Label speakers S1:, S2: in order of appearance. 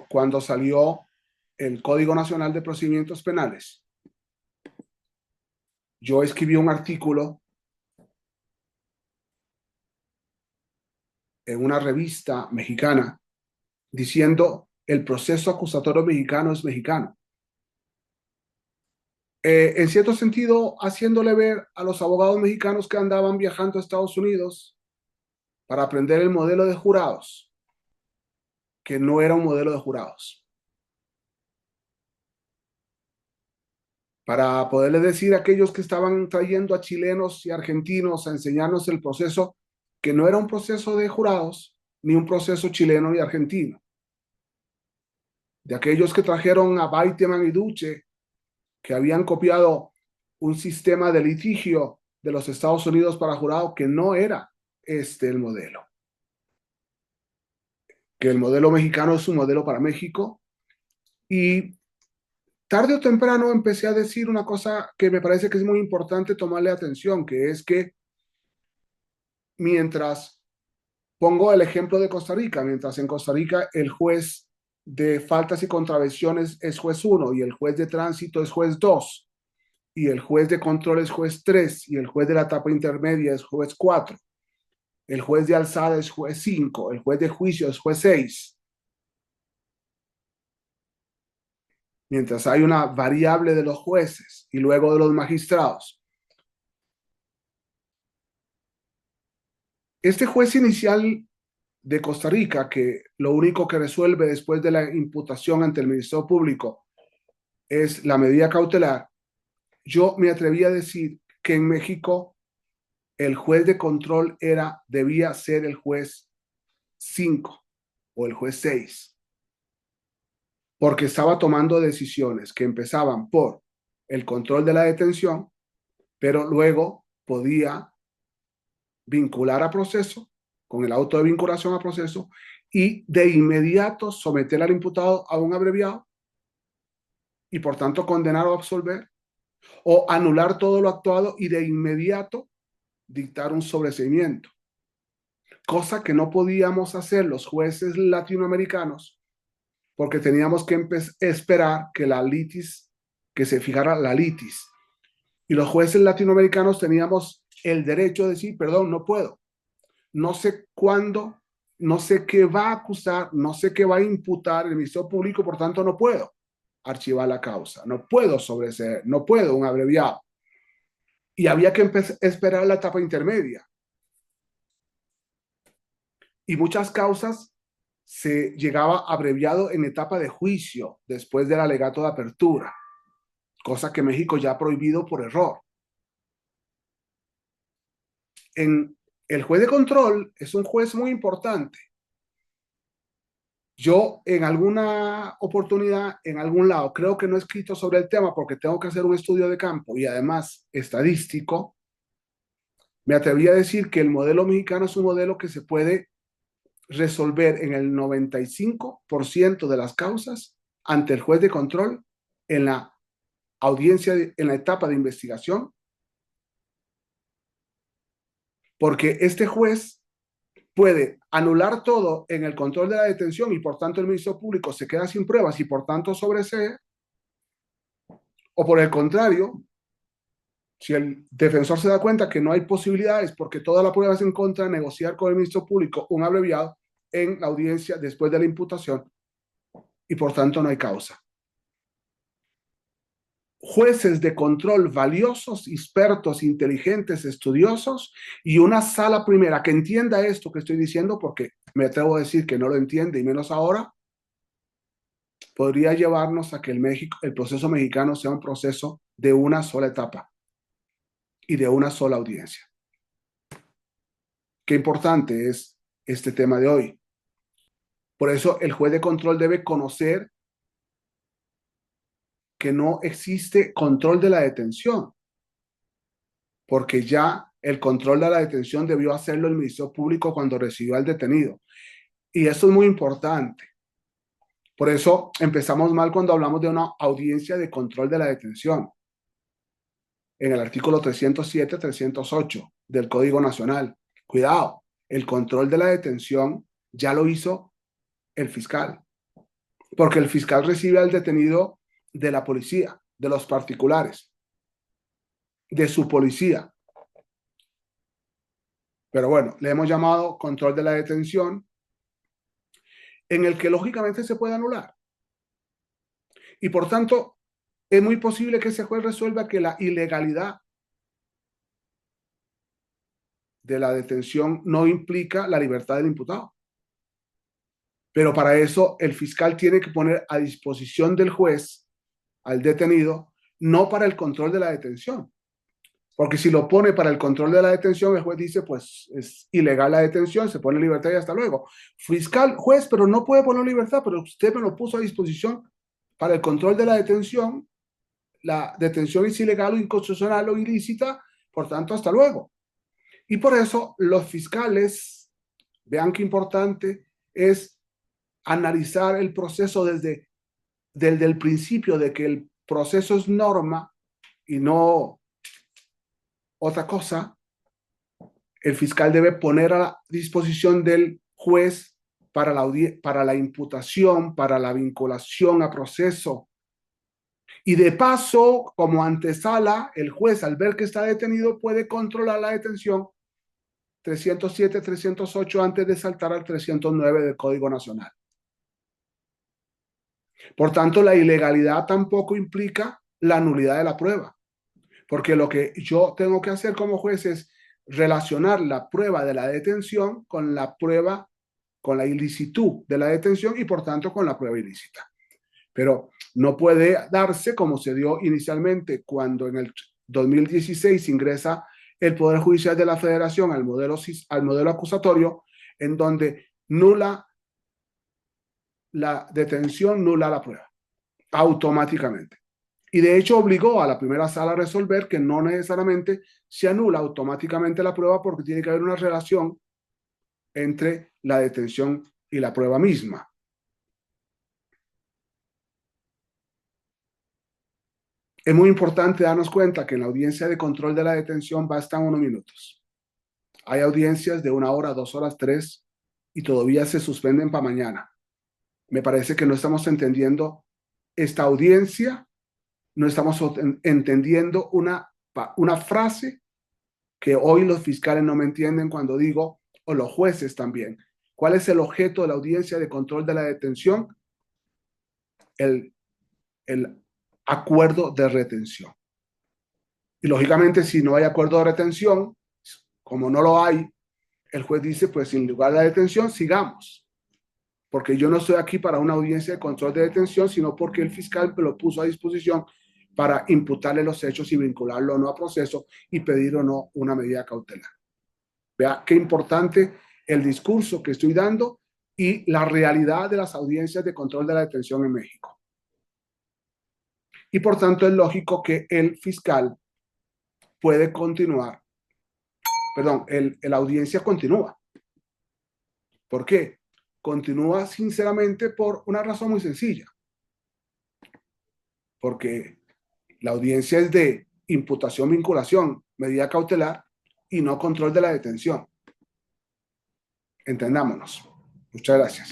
S1: Cuando salió el Código Nacional de Procedimientos Penales, yo escribí un artículo en una revista mexicana diciendo el proceso acusatorio mexicano es mexicano. En cierto sentido, haciéndole ver a los abogados mexicanos que andaban viajando a Estados Unidos para aprender el modelo de jurados, que no era un modelo de jurados. Para poderle decir a aquellos que estaban trayendo a chilenos y argentinos a enseñarnos el proceso, que no era un proceso de jurados, ni un proceso chileno y argentino. De aquellos que trajeron a Baiteman y Duce, que habían copiado un sistema de litigio de los Estados Unidos para jurado, que no era este el modelo. Que el modelo mexicano es un modelo para México. Y tarde o temprano empecé a decir una cosa que me parece que es muy importante tomarle atención, que es que mientras pongo el ejemplo de Costa Rica, mientras en Costa Rica el juez de faltas y contravenciones es juez 1 y el juez de tránsito es juez 2 y el juez de control es juez 3 y el juez de la etapa intermedia es juez 4, el juez de alzada es juez 5, el juez de juicio es juez 6. Mientras hay una variable de los jueces y luego de los magistrados. Este juez inicial de Costa Rica, que lo único que resuelve después de la imputación ante el Ministerio Público es la medida cautelar, yo me atreví a decir que en México el juez de control debía ser el juez 5 o el juez 6, porque estaba tomando decisiones que empezaban por el control de la detención, pero luego podía vincular a proceso, con el auto de vinculación a proceso, y de inmediato someter al imputado a un abreviado y por tanto condenar o absolver, o anular todo lo actuado y de inmediato dictar un sobreseimiento, cosa que no podíamos hacer los jueces latinoamericanos porque teníamos que esperar que la litis, que se fijara la litis. Y los jueces latinoamericanos teníamos el derecho de decir, perdón, no puedo. No sé cuándo, no sé qué va a acusar, no sé qué va a imputar el Ministerio Público, por tanto no puedo archivar la causa, no puedo sobreseer, no puedo un abreviado. Y había que esperar la etapa intermedia. Y muchas causas se llegaba abreviado en etapa de juicio después del alegato de apertura, cosa que México ya ha prohibido por error. El juez de control es un juez muy importante. Yo en alguna oportunidad, en algún lado, creo que no he escrito sobre el tema porque tengo que hacer un estudio de campo y además estadístico, me atreví a decir que el modelo mexicano es un modelo que se puede resolver en el 95% de las causas ante el juez de control en la audiencia, en la etapa de investigación, porque este juez puede anular todo en el control de la detención y por tanto el Ministerio Público se queda sin pruebas y por tanto sobresee, o por el contrario, si el defensor se da cuenta que no hay posibilidades porque toda la prueba es en contra, negociar con el Ministerio Público un abreviado en la audiencia después de la imputación y por tanto no hay causa. Jueces de control valiosos, expertos, inteligentes, estudiosos y una sala primera que entienda esto que estoy diciendo, porque me atrevo a decir que no lo entiende y menos ahora, podría llevarnos a que el proceso mexicano sea un proceso de una sola etapa y de una sola audiencia. Qué importante es este tema de hoy. Por eso el juez de control debe conocer que no existe control de la detención, porque ya el control de la detención debió hacerlo el Ministerio Público cuando recibió al detenido. Y eso es muy importante. Por eso empezamos mal cuando hablamos de una audiencia de control de la detención. En el artículo 307, 308 del Código Nacional. Cuidado, el control de la detención ya lo hizo el fiscal. porque el fiscal recibe al detenido de la policía, de los particulares, de su policía. Pero bueno, le hemos llamado control de la detención, en el que lógicamente se puede anular. Y por tanto, es muy posible que ese juez resuelva que la ilegalidad de la detención no implica la libertad del imputado. Pero para eso el fiscal tiene que poner a disposición del juez al detenido, no para el control de la detención. Porque si lo pone para el control de la detención, el juez dice, pues es ilegal la detención, se pone en libertad y hasta luego. Fiscal, juez, pero no puede poner libertad, pero usted me lo puso a disposición para el control de la detención. La detención es ilegal o inconstitucional o ilícita, por tanto, hasta luego. Y por eso los fiscales, vean qué importante es analizar el proceso desde el principio de que el proceso es norma y no otra cosa. El fiscal debe poner a la disposición del juez para la imputación, para la vinculación a proceso. Y de paso, como antesala, el juez al ver que está detenido puede controlar la detención 307, 308 antes de saltar al 309 del Código Nacional. Por tanto, la ilegalidad tampoco implica la nulidad de la prueba, porque lo que yo tengo que hacer como juez es relacionar la prueba de la detención con la prueba, con la ilicitud de la detención y por tanto con la prueba ilícita. Pero no puede darse como se dio inicialmente cuando en el 2016 ingresa el Poder Judicial de la Federación al modelo acusatorio, en donde nula la detención, nula la prueba, automáticamente. Y de hecho obligó a la primera sala a resolver que no necesariamente se anula automáticamente la prueba porque tiene que haber una relación entre la detención y la prueba misma. Es muy importante darnos cuenta que en la audiencia de control de la detención bastan unos minutos. Hay audiencias de 1 hora, 2 horas, 3 y todavía se suspenden para mañana. Me parece que no estamos entendiendo esta audiencia, no estamos entendiendo una frase que hoy los fiscales no me entienden cuando digo, o los jueces también. ¿Cuál es el objeto de la audiencia de control de la detención? El acuerdo de retención. Y lógicamente, si no hay acuerdo de retención, como no lo hay, el juez dice, pues sin lugar a la detención, sigamos. Porque yo no estoy aquí para una audiencia de control de detención, sino porque el fiscal me lo puso a disposición para imputarle los hechos y vincularlo o no a proceso y pedir o no una medida cautelar. Vea qué importante el discurso que estoy dando y la realidad de las audiencias de control de la detención en México. Y por tanto es lógico que el fiscal puede continuar, perdón, la audiencia continúa. ¿Por qué? Continúa sinceramente por una razón muy sencilla. Porque la audiencia es de imputación, vinculación, medida cautelar y no control de la detención. Entendámonos. Muchas gracias.